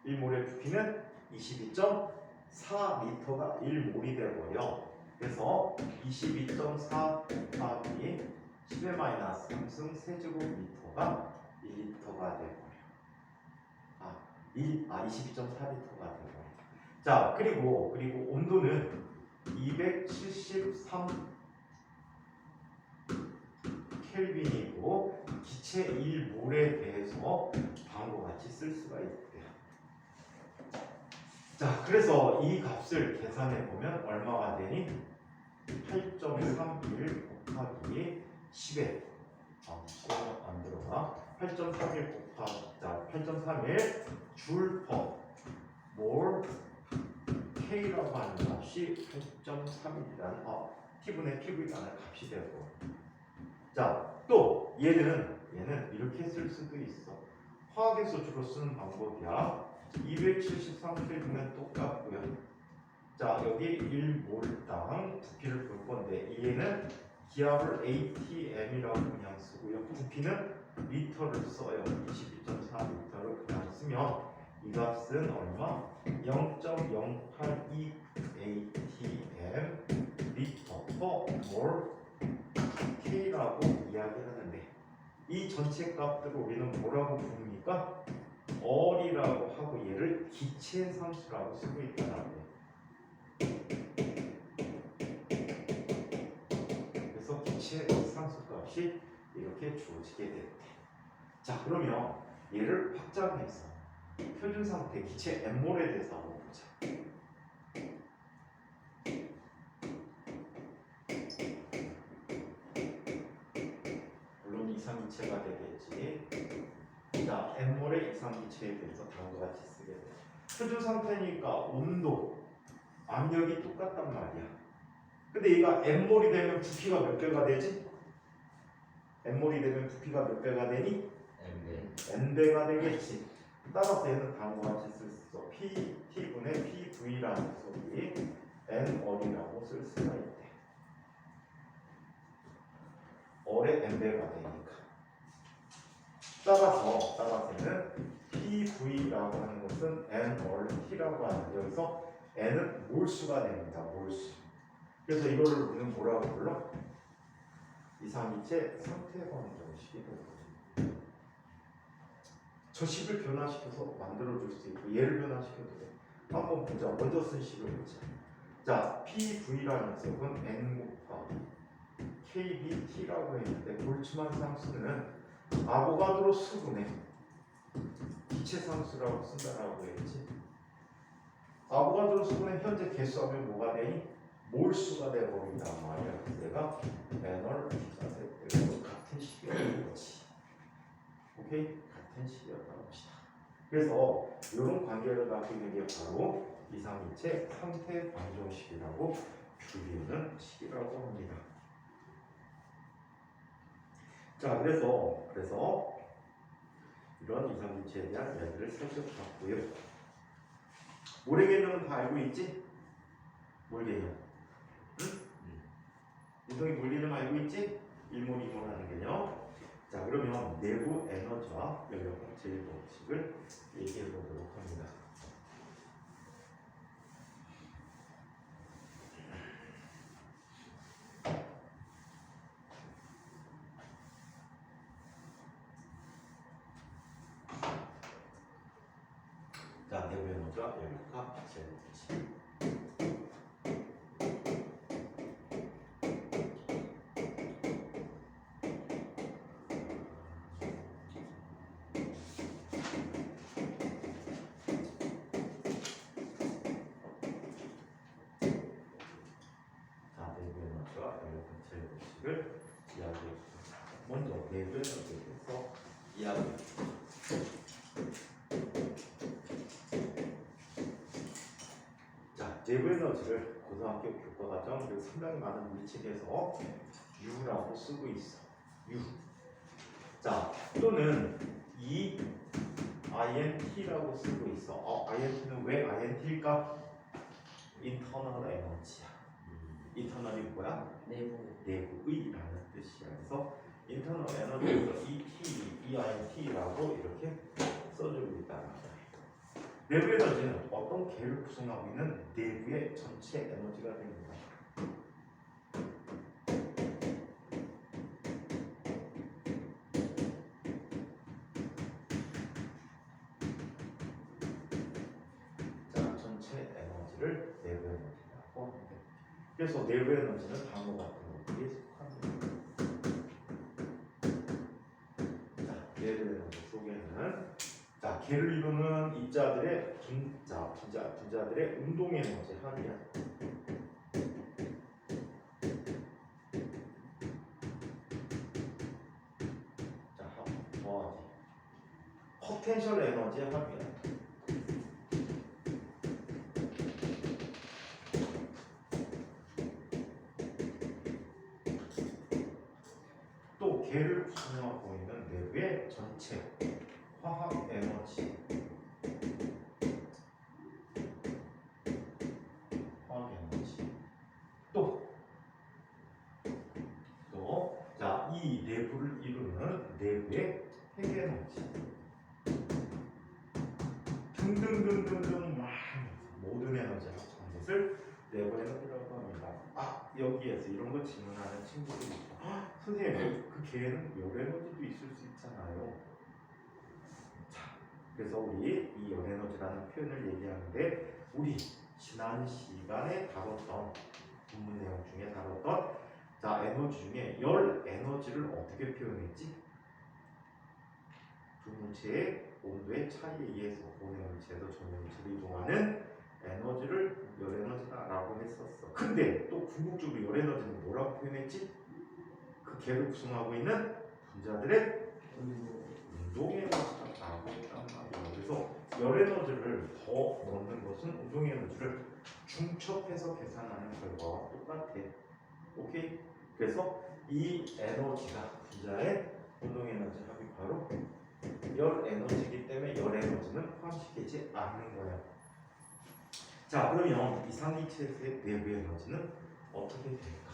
1몰의 부피는 22.4리터가 1몰이 되어버려. 그래서 22.4 곱하기 10의 마이너스 3승 세제곱미터가 1리터가 되어버려. 22.4리터가 되어버려. 자, 그리고 온도는 273 켈빈이고 기체 1몰에 대해서 다음과 같이 쓸 수가 있대요. 자, 그래서 이 값을 계산해 보면 얼마가 되니? 8.31 곱하기 10에 안 들어가. 8.31 곱하기 8.31 줄 퍼 몰 K라고 하는 값이 8.31이라는 T분의 PV라는 값이 되고. 자, 또 얘는 이렇게 쓸 수도 있어. 화학에서 주로 쓰는 방법이야. 273켈빈은 똑같고요. 자, 여기 1몰당 부피를 볼 건데 얘는 기압을 ATM이라고 그냥 쓰고요. 부피는 리터를 써요. 22.4리터를 그냥 쓰면 이 값은 얼마? 0.082 atm 리터 per k라고 이야기하는데 이 전체 값들을 우리는 뭐라고 부릅니까? 얼이라고 하고 얘를 기체 상수라고 쓰고 있다는 거예요. 그래서 기체 상수 값이 이렇게 주어지게 됐대. 자, 그러면 얘를 확장해서 표준 상태 기체 M몰에 대해서 한번 보자. 물론 이상기체가 되겠지. 자, M몰의 이상기체에 대해서 다음과 같이 쓰게 돼. 표준 상태니까 온도, 압력이 똑같단 말이야. 근데 얘가 M몰이 되면 부피가 몇 배가 되지? M몰이 되면 부피가 몇 배가 되니? N배가 되겠지. 따라서 얘는 다음과 같이 쓸 수 있어. PT분의 PV라는 소리 N얼이라고 쓸 수가 있대. 얼의 N배가 되니까. 따라서는 PV라고 하는 것은 N얼 T라고 하는 여기서 N은 몰수가 됩니다. 몰수. 그래서 이거를 우리는 뭐라고 불러? 이상기체 상태 방정식이 되거든요. 저 식을 변화시켜서 만들어줄 수 있고 얘를 변화시켜도 돼. 한번 보자. 먼저 쓴 식을 보자. 자, PV라는 녀석은 N 곱하기 KBT라고 했는데 볼츠만 상수는 아보가드로 수분의 기체 상수라고 쓴다라고 했지. 아보가드로 수분의 현재 개수하면 뭐가 되니? 몰수가 되어버린단 말이야. 그래서 얘가 N얼 T가 되고 같은 식이었던 거지. 오케이? 같은 식이었던 것이다. 그래서 이런 관계를 갖고 있는 게 바로 이상기체 상태 방정식이라고 불리는 식이라고 합니다. 자, 그래서 이런 이상기체에 대한 이야기를 살펴봤고요. 모래 개념은 다 알고 있지? 몰 개념. 응? 이성이 몰 개념 알고 있지? 일몰, 이몰하는 개념. 자, 그러면 내부 에너지와 연력과 제일 법칙을 얘기해 보도록 합니다. 자, 내부 에너지와 연력과 제일 법칙. 을 이야기해봅니다. 먼저 내부 에너지에 대해서 이야기해봅니다. 자, 내부 에너지를 고등학교 교과과정 그리고 상당히 많은 물리책에서 U라고 쓰고 있어. U. 자, 또는 E INT라고 쓰고 있어. INT는 왜 INT일까? 인터널 에너지야. 인터널이 뭐야? 내부의라는 뜻이야. 그래서 인터널 에너지에서 ET, EIT라고 이렇게 써주고 있다는 거야. 내부 에너지는 어떤 계를 구성하고 있는 내부의 전체 에너지가 됩니다. 자, 전체 에너지를 내부 에너지라고 합니다. 그래서 내부 에너지는 다음과 같은 것들이 속합니다. 자, 내부 에너지 속에는 자, 걔를 이루는 입자들의 분자들의 운동 에너지 합이야. 자, 합 더하기 포텐셜 에너지 합이야. 또 걔를 구성하고 있는 내부의 전체 화학 에너지. 화학 에너지. 자, 이 내부를 이루는 내부의 회계에너지 등등등등등 막 모든 에너지를 합한 것을 내부 에너지라고 합니다. 아 여기에서 이런 거 질문하는 친구들이 있고 선생님 그 걔는 열 에너지도 있을 수 있잖아요. 자 그래서 우리 이 열 에너지라는 표현을 얘기하는데 우리 지난 시간에 다뤘던 본문 내용 중에 다뤘던 자 에너지 중에 열 에너지를 어떻게 표현했지? 두 물체의 온도의 차이에 의해서 고온에너지에서 저온에너지로 이동하는 에너지를 열 에너지다라고 했었어. 근데 또 궁극적으로 열 에너지는 뭐라고 표현했지? 그 개를 구성하고 있는 분자들의 운동 에너지라고 했단 말이야. 그래서 열 에너지를 더 넣는 것은 운동 에너지를 중첩해서 계산하는 결과와 똑같아. 오케이? 그래서 이 에너지가 분자의 운동 에너지 합이 바로 열 에너지이기 때문에 열 에너지는 포함시키지 않는 거야. 자 그러면 이상기체의 내부 에너지는 어떻게 될까?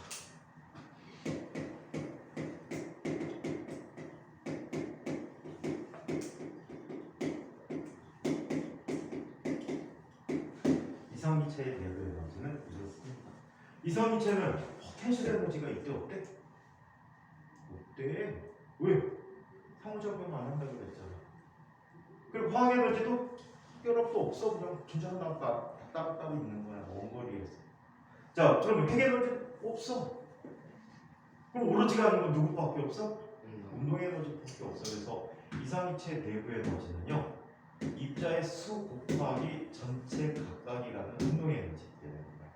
이상기체의 내부 에너지는 이렇습니다. 이상기체는 포텐셜 에너지가 있대 없대? 없대. 왜? 상호작용 안 한다고 그랬잖아. 그리고 화학 에너지도 결합도 없어. 그냥 분자가 따로 있는 거야. 먼 거리에서. 자, 그러면 핵 에너지 없어. 그럼 오로지 가는 건 누구밖에 없어? 운동 에너지밖에 없어. 그래서 이상기체 내부 에너지는요. 입자의 수 곱하기 전체 각각이라는 운동 에너지 되는 거야.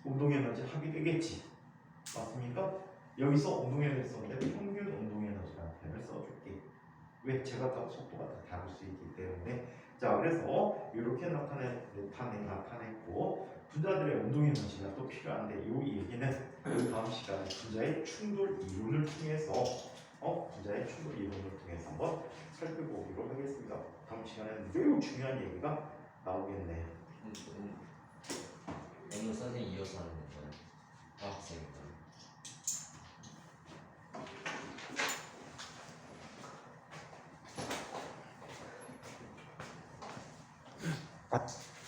운동 에너지 합이 되겠지. 맞습니까? 여기서 운동 에너지 썼는데 평균 운동 에너지라는 표현을 써줄게. 왜? 제가 다 속도가 다 다를 수 있기 때문에. 자, 그래서 이렇게 나타냈고 분자들의 운동 에너지가 또 필요한데 이 얘기는 다음 시간에 분자의 충돌 이론을 통해서 분자의 충돌 이론을 통해서 한번 살펴보기로 하겠습니다. 다음 시간에는 매우 중요한 얘기가 나오겠네요. 오늘 선생님 이어서 하는 거예요. 학생입니다.